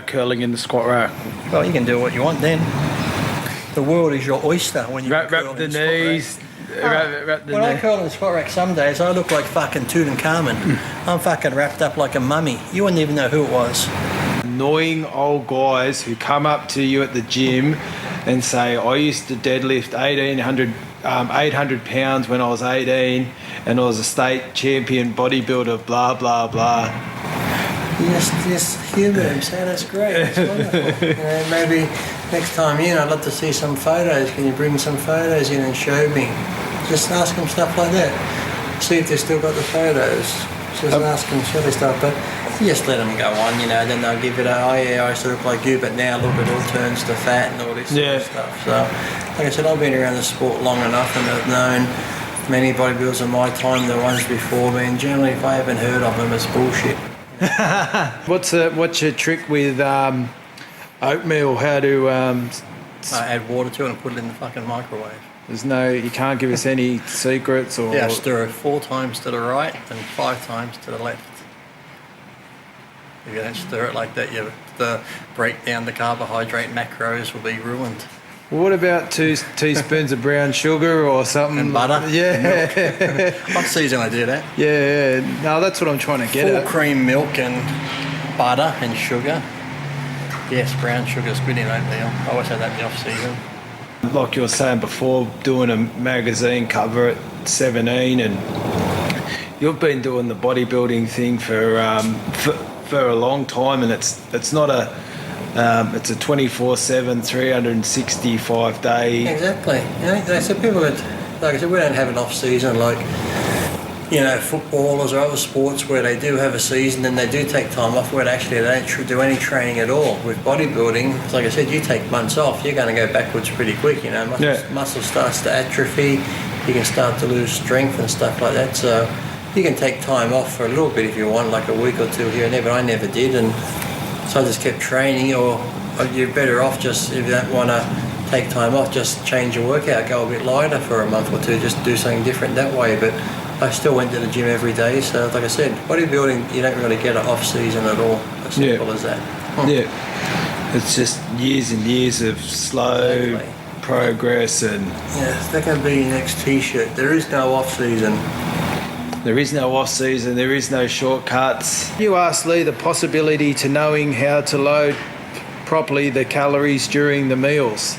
Curling in the squat rack. Well, you can do what you want then. The world is your oyster when you wrap curl the in knees. Wrap the when I curl in the squat rack some days, I look like fucking Tutankhamun. I'm fucking wrapped up like a mummy. You wouldn't even know who it was. Annoying old guys who come up to you at the gym and say, I used to deadlift 800 pounds when I was 18 and I was a state champion bodybuilder, blah, blah, blah. Just humour him, say that's great, it's wonderful. Maybe next time in, I'd love to see some photos. Can you bring some photos in and show me? Just ask them stuff like that. See if they've still got the photos. Just ask them silly stuff, but you just let them go on, then they'll give it oh yeah, I used to look like you, but now look, it all turns to fat and all this sort of stuff. So, like I said, I've been around the sport long enough and I've known many bodybuilders in my time, the ones before me, and generally if I haven't heard of them, it's bullshit. What's your trick with oatmeal? How to I add water to it and put it in the fucking microwave. You can't give us any secrets or... Yeah, stir it 4 times to the right and 5 times to the left. If you don't stir it like that, the breakdown, the carbohydrate macros will be ruined. Well, what about 2 teaspoons of brown sugar or something? And butter? Yeah. What season I do that? Yeah. No, that's what I'm trying to get at. Full cream milk and butter and sugar. Yes, brown sugar's good in oatmeal. I always have that in the off-season. Like you were saying before, doing a magazine cover at 17, and you've been doing the bodybuilding thing for a long time, and it's not a it's a 24/7, 365 day. Exactly. They said people that, like I said, we don't have an off season like footballers or other sports where they do have a season and they do take time off, where actually they don't do any training at all. With bodybuilding, like I said, you take months off, you're going to go backwards pretty quick. Muscle starts to atrophy, you can start to lose strength and stuff like that. So you can take time off for a little bit if you want, like a week or 2 here and there, but I never did, and so I just kept training. Or you're better off just, if you don't want to take time off, just change your workout, go a bit lighter for a month or 2, just do something different that way. But I still went to the gym every day, so like I said, bodybuilding, you don't really get an off-season at all, as simple as that. Yeah, it's just years and years of slow progress. And yeah, that can be your next t-shirt. There is no off-season. There is no off-season, there is no shortcuts. You asked Lee the possibility to knowing how to load properly the calories during the meals.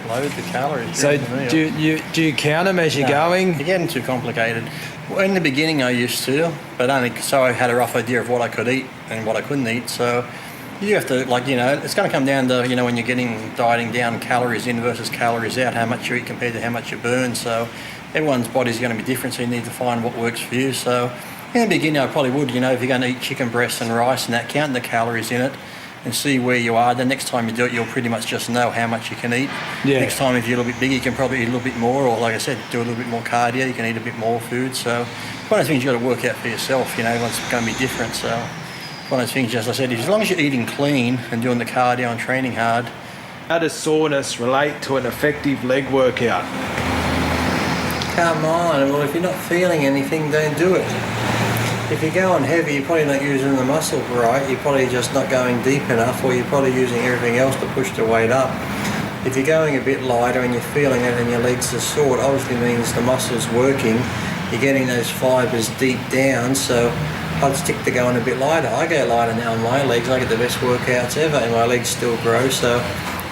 Load the calories so during the meal. Do you count them as you're going? You're getting too complicated. Well, in the beginning I used to, but only so I had a rough idea of what I could eat and what I couldn't eat. So you have to, it's going to come down to, when you're dieting down, calories in versus calories out, how much you eat compared to how much you burn. So everyone's body's going to be different, so you need to find what works for you. So in the beginning I probably would, if you're going to eat chicken breasts and rice and that, count the calories in it and see where you are. The next time you do it, you'll pretty much just know how much you can eat. Yeah. Next time, if you're a little bit bigger, you can probably eat a little bit more, or like I said, do a little bit more cardio, you can eat a bit more food. So one of those things you've got to work out for yourself, everyone's going to be different. So one of those things, as I said, as long as you're eating clean and doing the cardio and training hard. How does soreness relate to an effective leg workout? Come on, well, if you're not feeling anything, don't do it. If you're going heavy, you're probably not using the muscle right, you're probably just not going deep enough, or you're probably using everything else to push the weight up. If you're going a bit lighter and you're feeling it and your legs are sore, it obviously means the muscle's working, you're getting those fibres deep down, so I'd stick to going a bit lighter. I go lighter now on my legs, I get the best workouts ever, and my legs still grow. So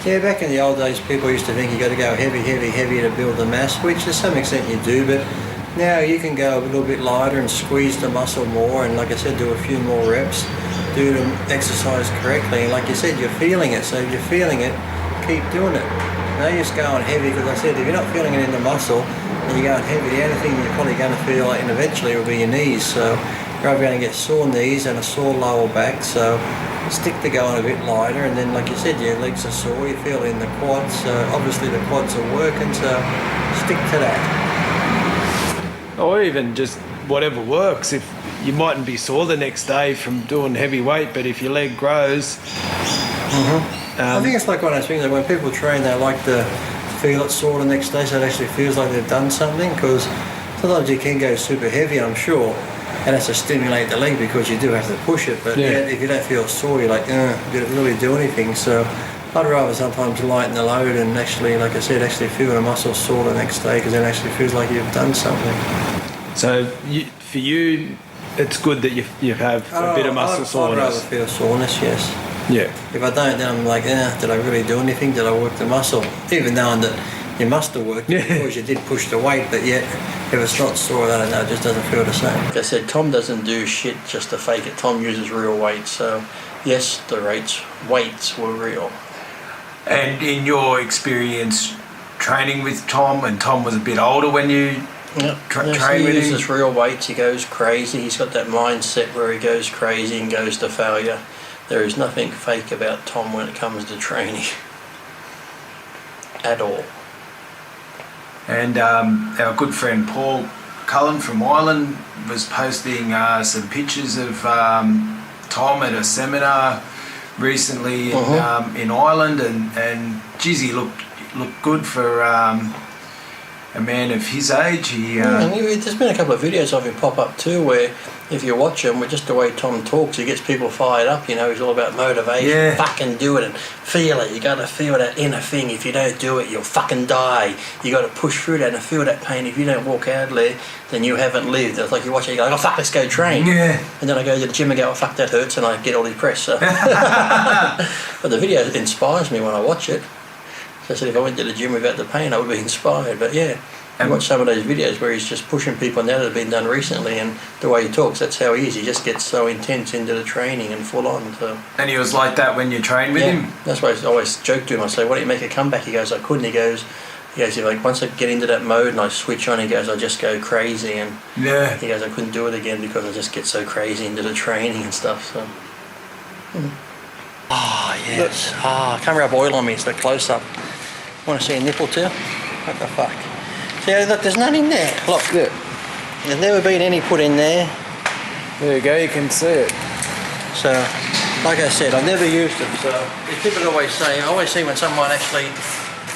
yeah, back in the old days, people used to think you got to go heavy to build the mass, which to some extent you do, but now you can go a little bit lighter and squeeze the muscle more, and like I said, do a few more reps, do the exercise correctly, and like you said, you're feeling it, so if you're feeling it, keep doing it. Now you're just going heavy, because I said, if you're not feeling it in the muscle, and you're going heavy, the only thing you're probably going to feel like eventually will be your knees, so you're either going to get sore knees and a sore lower back, so stick to going a bit lighter, and then like you said, your legs are sore, you feel it in the quads, so obviously the quads are working, so stick to that. Or even just whatever works. If you mightn't be sore the next day from doing heavy weight, but if your leg grows... I think it's like one of those things that when people train, they like to feel it sore the next day, so it actually feels like they've done something, because sometimes you can go super heavy, I'm sure, and that's to stimulate the leg because you do have to push it. But yeah, if you don't feel sore, you're like, did it really do anything? So I'd rather sometimes lighten the load and actually, like I said, actually feel the muscle sore the next day because it actually feels like you've done something. So for you, it's good that you have a bit of muscle soreness. I'd rather feel soreness, yes. Yeah. If I don't, then I'm like, did I really do anything? Did I work the muscle? Even knowing that you must have worked it because you did push the weight, but yet if it's not sore, I don't know, it just doesn't feel the same. Like I said, Tom doesn't do shit just to fake it. Tom uses real weights, so yes, the weights were real. And in your experience training with Tom, and Tom was a bit older when you trained with him? He uses real weights, he goes crazy, he's got that mindset where he goes crazy and goes to failure. There is nothing fake about Tom when it comes to training. At all. And our good friend Paul Cullen from Ireland was posting some pictures of Tom at a seminar recently in Ireland, and geez, he looked good for a man of his age. There's been a couple of videos of him pop up too where if you watch him with just the way Tom talks, he gets people fired up, you know, he's all about motivation. Yeah. Fucking do it and feel it. You got to feel that inner thing. If you don't do it, you'll fucking die. You got to push through that and feel that pain. If you don't walk out there, then you haven't lived. It's like you watch it, you go, oh fuck, let's go train. Yeah. And then I go to the gym and go, oh fuck, that hurts, and I get all depressed. So. But the video inspires me when I watch it. So I said if I went to the gym without the pain, I would be inspired. But yeah, I watch some of those videos where he's just pushing people now that have been done recently, and the way he talks, that's how he is. He just gets so intense into the training and full on. So. And he was like that when you trained with him? That's why I always joke to him. I say, why don't you make a comeback? He goes, I couldn't. He goes, if like once I get into that mode and I switch on, he goes, I just go crazy. And he goes, I couldn't do it again because I just get so crazy into the training and stuff. So. Oh, yes. I can't rub oil on me. It's the close-up. Want to see a nipple too? What the fuck? See, look, there's none in there. Look, there's never been any put in there. There you go, you can see it. So, like I said, I've never used them. So, people always say, I always see when someone actually,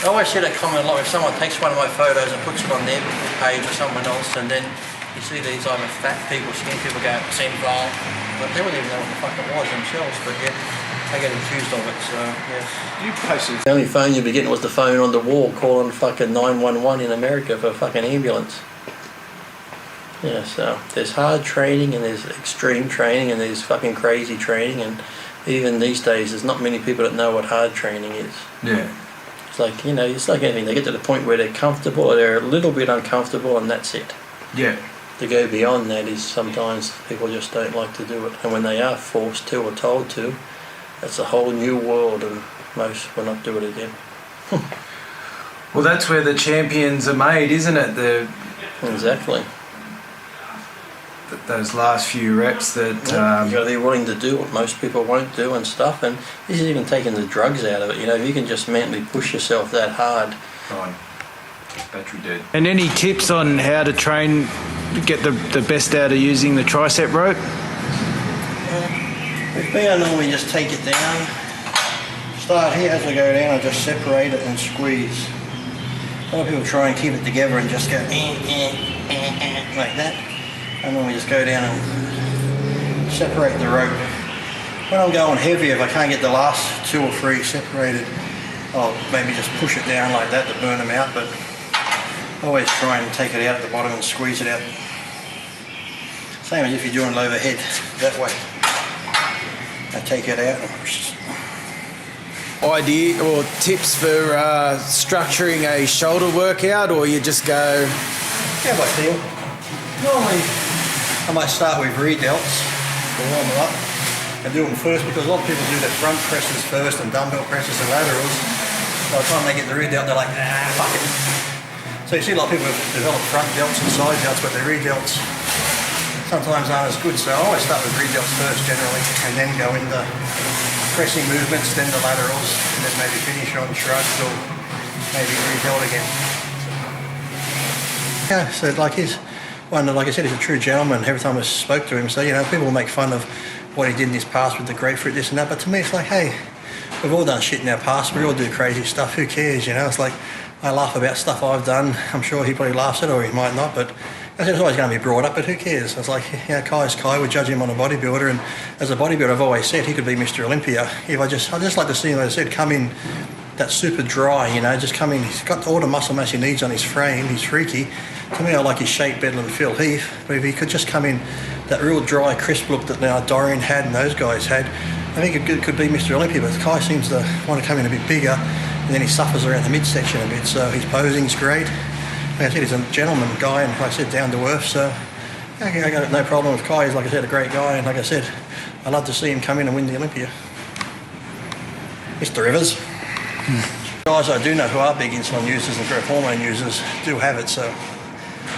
I always see that comment a lot. If someone takes one of my photos and puts it on their page or someone else, and then you see these either fat people, skinny people go, seem violent, but they wouldn't even know what the fuck it was themselves. But yeah, I get accused of it, so yes. You posted. The only phone you'd be getting was the phone on the wall calling fucking 911 in America for a fucking ambulance. Yeah, so there's hard training and there's extreme training and there's fucking crazy training, and even these days there's not many people that know what hard training is. Yeah. It's like, you know, it's like anything. They get to the point where they're comfortable or they're a little bit uncomfortable and that's it. Yeah. To go beyond that is sometimes people just don't like to do it, and when they are forced to or told to, that's a whole new world, and most will not do it again. Well, that's where the champions are made, isn't it? Exactly. Those last few reps that... you know, they're willing to do what most people won't do and stuff, and this is even taking the drugs out of it. You know, if you can just mentally push yourself that hard. Fine. Battery dead. And any tips on how to train, get the best out of using the tricep rope? With me, I normally just take it down. Start here, as I go down, I just separate it and squeeze. A lot of people try and keep it together and just go like that. I normally just go down and separate the rope. When I'm going heavy, if I can't get the last 2 or 3 separated, I'll maybe just push it down like that to burn them out, but I always try and take it out at the bottom and squeeze it out. Same as if you're doing overhead, that way. I take it out and idea or tips for structuring a shoulder workout, or you just go... How I feel. Normally, I might start with rear delts to warm them up and do them first, because a lot of people do their front presses first and dumbbell presses and laterals. By the time they get the rear delt, they're like, fuck it. So you see a lot of people develop front delts and side delts, but their rear delts sometimes aren't as good. So I always start with rear delts first generally, and then go into pressing movements, then the laterals, and then maybe finish on shrugs or maybe rear delt again. Yeah, so like like I said, he's a true gentleman. Every time I spoke to him, so you know, people will make fun of what he did in his past with the grapefruit, this and that, but to me it's like, hey, we've all done shit in our past, we all do crazy stuff, who cares, you know? It's like, I laugh about stuff I've done, I'm sure he probably laughs at it or he might not, but I said it's always going to be brought up, but who cares? I was like, Kai's Kai, we judge him on a bodybuilder, and as a bodybuilder, I've always said he could be Mr. Olympia. I'd just like to see him, as I said, come in that super dry, just come in. He's got all the muscle mass he needs on his frame. He's freaky. To me, I like his shape better than Phil Heath. But if he could just come in that real dry, crisp look that now Dorian had and those guys had, I think it could be Mr. Olympia. But Kai seems to want to come in a bit bigger, and then he suffers around the midsection a bit. So his posing's great. Like I said, he's a gentleman guy, and like I said, down to earth. So I got no problem with Kai. He's, like I said, a great guy, and like I said, I'd love to see him come in and win the Olympia. Mr. Rivers. Guys I do know who are big insulin users and growth hormone users do have it, so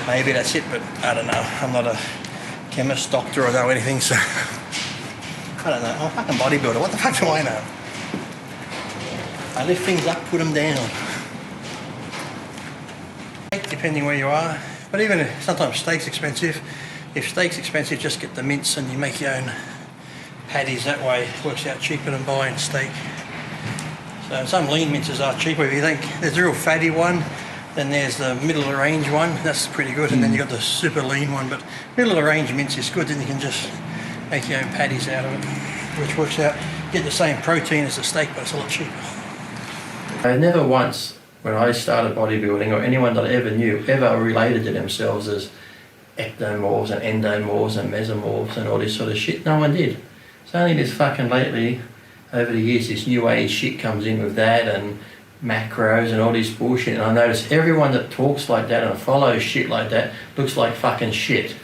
maybe that's it, but I don't know. I'm not a chemist, doctor, or know anything, so I don't know. I'm a fucking bodybuilder. What the fuck do I know? I lift things up, put them down. Depending where you are, but even if sometimes steak's expensive. If steak's expensive, just get the mince and you make your own patties that way. It works out cheaper than buying steak. So some lean minces are cheaper. If you think there's a real fatty one, then there's the middle of the range one. That's pretty good, and then you got the super lean one. But middle of the range mince is good. Then you can just make your own patties out of it, which works out. You get the same protein as the steak, but it's a lot cheaper. I never once, when I started bodybuilding, or anyone that I ever knew, ever related to themselves as ectomorphs and endomorphs and mesomorphs and all this sort of shit. No one did. It's only this fucking lately, over the years, this new age shit comes in with that and macros and all this bullshit, and I notice everyone that talks like that and follows shit like that looks like fucking shit.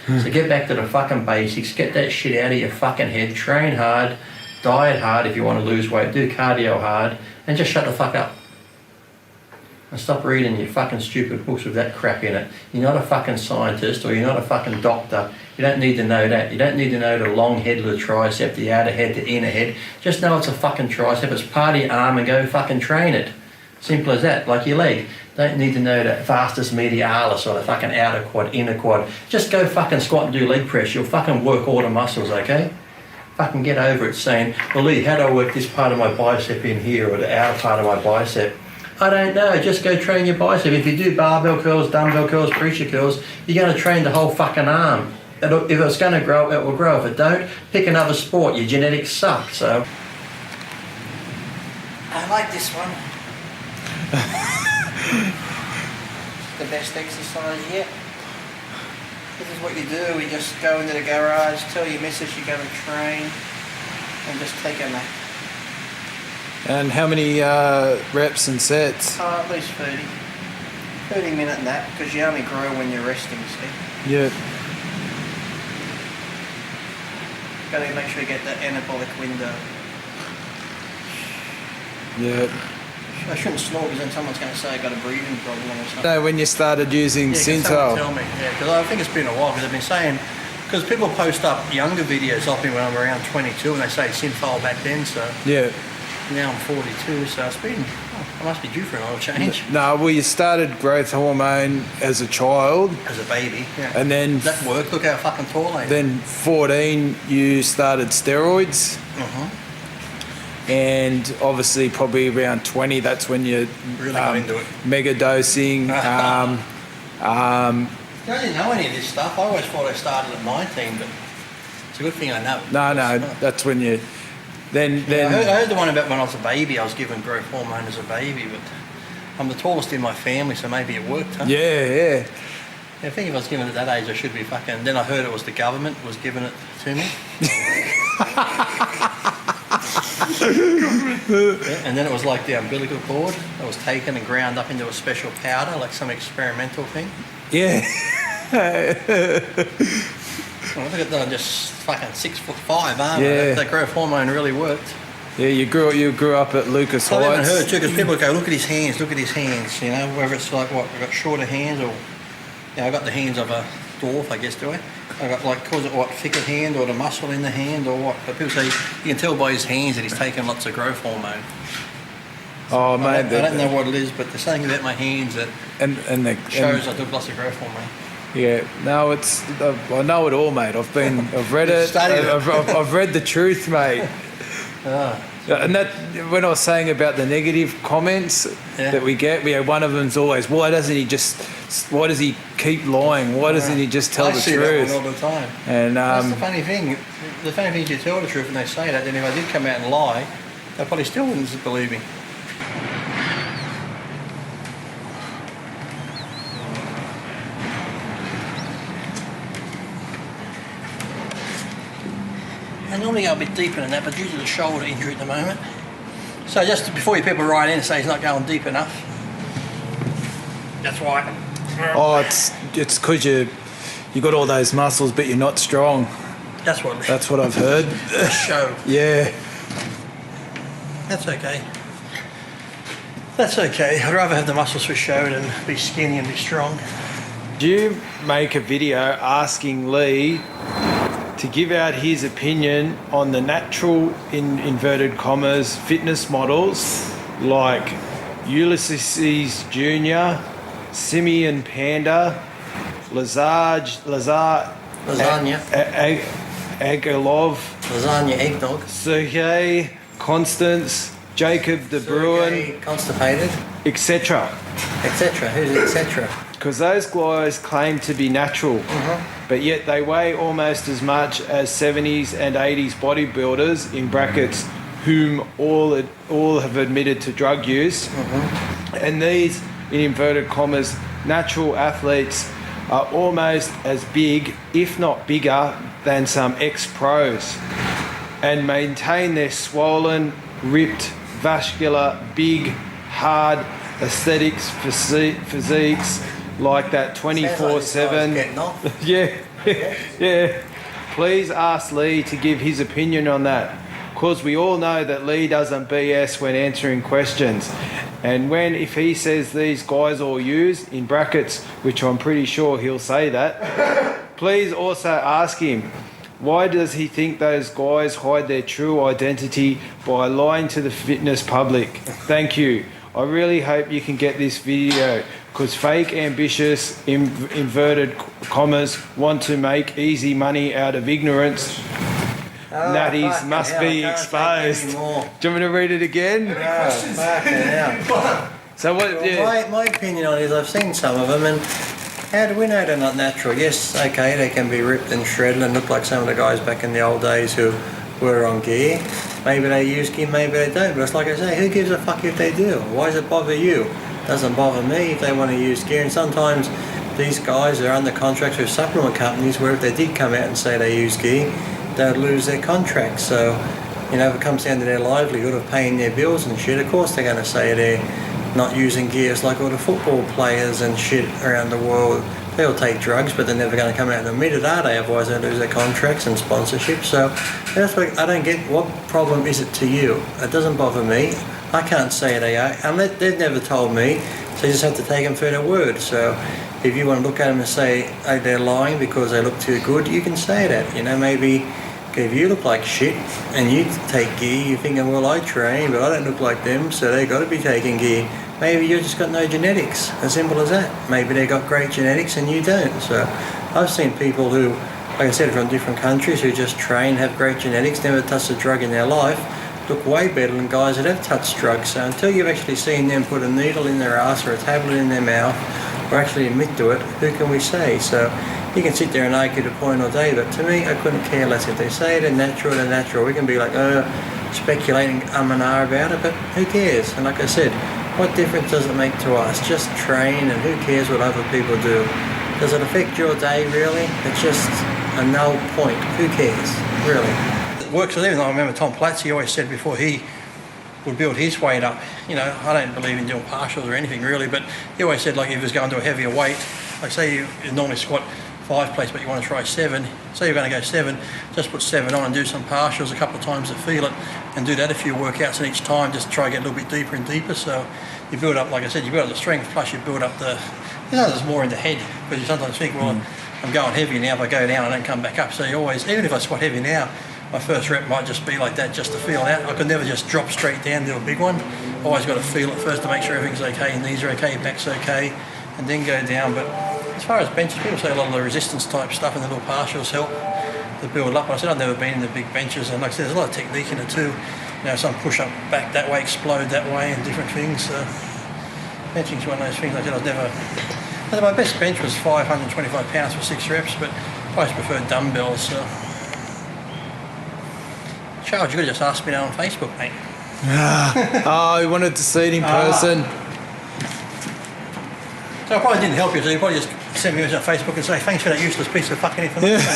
So get back to the fucking basics, get that shit out of your fucking head, train hard, diet hard if you want to lose weight, do cardio hard, and just shut the fuck up. And stop reading your fucking stupid books with that crap in it. You're not a fucking scientist, or you're not a fucking doctor. You don't need to know that. You don't need to know the long head of the tricep, the outer head, the inner head. Just know it's a fucking tricep. It's part of your arm, and go fucking train it. Simple as that, like your leg. Don't need to know the vastus medialis or the fucking outer quad, inner quad. Just go fucking squat and do leg press. You'll fucking work all the muscles, okay? Fucking get over it saying, well, Lee, how do I work this part of my bicep in here, or the outer part of my bicep? I don't know, just go train your bicep. If you do barbell curls, dumbbell curls, preacher curls, you're going to train the whole fucking arm. If it's going to grow, it will grow. If it don't, pick another sport. Your genetics suck, so. I like this one. The best exercise yet. This is what you do. We just go into the garage, tell your missus you're going to train, and just take a nap. And how many reps and sets? At least 30. 30-minute nap, because you only grow when you're resting, see? Yeah. Got to make sure you get that anabolic window. Yeah. I shouldn't snort, because then someone's going to say I got a breathing problem or something. No, when you started using Synthol. Tell me, yeah, because I think it's been a while, because I've been saying, because people post up younger videos of me when I'm around 22, and they say Synthol back then, so. Yeah. Now I'm 42, so it's been, I must be due for an oil change. No, well, you started growth hormone as a child. As a baby, yeah. And then... That worked, look how fucking tall I am. Then 14, you started steroids. And obviously probably around 20, that's when you... Really got into it. Mega dosing. I didn't know any of this stuff. I always thought I started at 19, but it's a good thing I know. No, that's when you... Then I heard the one about when I was a baby, I was given growth hormone as a baby, but I'm the tallest in my family, so maybe it worked, huh? Yeah. I think if I was given it at that age, I should be fucking... Then I heard it was the government was giving it to me. Yeah, and then it was like the umbilical cord that was taken and ground up into a special powder, like some experimental thing. Yeah. Well, look at that, I'm just fucking 6'5", aren't I? Yeah. That growth hormone really worked. Yeah, you grew up at Lucas Heights. I've even heard too, because people go, look at his hands, you know, whether it's like what, I've got shorter hands, or, I've got the hands of a dwarf, I guess, do I? I've got like, cause it what, thicker hand, or the muscle in the hand, or what? But people say, you can tell by his hands that he's taken lots of growth hormone. Oh, mate. I don't know what it is, but there's something about my hands that shows I took lots of growth hormone. Yeah, no, I know it all, mate. I've read it. Studied it. I've read the truth, mate. So And that, when I was saying about the negative comments that we get, one of them's always, why does he keep lying? Why doesn't he just tell the I see truth? that one all the time. And that's the funny thing. The funny thing is you tell the truth and they say that, then if I did come out and lie, they probably still wouldn't believe me. I normally go a bit deeper than that, but due to the shoulder injury at the moment. So just before you people write in and say he's not going deep enough, that's why. Oh, it's because you got all those muscles, but you're not strong. That's what I've heard. Show. Yeah. That's okay. That's okay. I'd rather have the muscles for show than be skinny and be strong. Do you make a video asking Lee to give out his opinion on the natural, in inverted commas, fitness models like Ulysses Jr., Simeon Panda, Lasagna. Agilov, Lasagna eggnog. Sergey, Constance, Jacob De Bruin, Constipated. etc. Etc. Who's etc.? Because those guys claim to be natural, but yet they weigh almost as much as 70s and 80s bodybuilders, in brackets, whom all have admitted to drug use. And these, in inverted commas, natural athletes are almost as big, if not bigger, than some ex-pros, and maintain their swollen, ripped, vascular, big, hard aesthetics physiques like that 24/7. Yeah. Please ask Lee to give his opinion on that, because we all know that Lee doesn't BS when answering questions. And if he says these guys all use, in brackets, which I'm pretty sure he'll say that, please also ask him, why does he think those guys hide their true identity by lying to the fitness public? Thank you. I really hope you can get this video, because fake, ambitious, inverted commas, want to make easy money out of ignorance. Natties must be exposed. Do you want me to read it again? No, fucking hell. So what? Well, my opinion on it is I've seen some of them, and how do we know they're not natural? Yes, okay, they can be ripped and shredded and look like some of the guys back in the old days who were on gear. Maybe they use gear, maybe they don't. But it's like I say, who gives a fuck if they do? Why does it bother you? It doesn't bother me if they want to use gear. And sometimes these guys are under contracts with supplement companies where if they did come out and say they use gear, they'd lose their contracts. So, if it comes down to their livelihood of paying their bills and shit, of course they're going to say they're not using gear. It's like all the football players and shit around the world. They'll take drugs, but they're never going to come out and admit it, are they? Otherwise they lose their contracts and sponsorship. So that's what I don't get. What problem is it to you? It doesn't bother me. I can't say they are, and they've never told me, so you just have to take them for their word. So if you want to look at them and say, hey, they're lying because they look too good, you can say that. Maybe if you look like shit and you take gear, you're thinking, well, I train, but I don't look like them, so they've got to be taking gear. Maybe you've just got no genetics, as simple as that. Maybe they've got great genetics and you don't. So I've seen people who, like I said, from different countries who just train, have great genetics, never touched a drug in their life, look way better than guys that have touched drugs. So until you've actually seen them put a needle in their ass or a tablet in their mouth, or actually admit to it, who can we say? So you can sit there and argue the point all day, but to me, I couldn't care less. If they say they're natural, they're natural. We can be like, speculating and ah about it, but who cares? And like I said, what difference does it make to us? Just train, and who cares what other people do? Does it affect your day, really? It's just a null point. Who cares, really? It works with even. I remember Tom Platz, he always said before he would build his weight up, I don't believe in doing partials or anything really, but he always said, like, if he was going to a heavier weight, like say you normally squat 5 plates but you want to try 7, say you're going to go 7, just put 7 on and do some partials a couple of times to feel it, and do that a few workouts, and each time just try to get a little bit deeper and deeper. So you build up, like I said, you build up the strength, plus you build up there's more in the head, because you sometimes think, well, I'm going heavy now, if I go down I don't come back up. So you always, even if I squat heavy now, my first rep might just be like that, just to feel out. I could never just drop straight down to a big one. Always got to feel it first to make sure everything's okay, your knees are okay, your back's okay, and then go down. But as far as benches, people say a lot of the resistance type stuff and the little partials help. to build up. I said I've never been in the big benches, and like I said, there's a lot of technique in it too. You know, some push up back that way, explode that way, and different things. Benching's one of those things. Like I said, I said my best bench was 525 pounds for 6 reps, but I always preferred dumbbells. Charles, you could have just asked me that on Facebook, mate. Oh, he wanted to see it in person. So I probably didn't help you, so you probably just send me a message on Facebook and say, thanks for that useless piece of fucking information.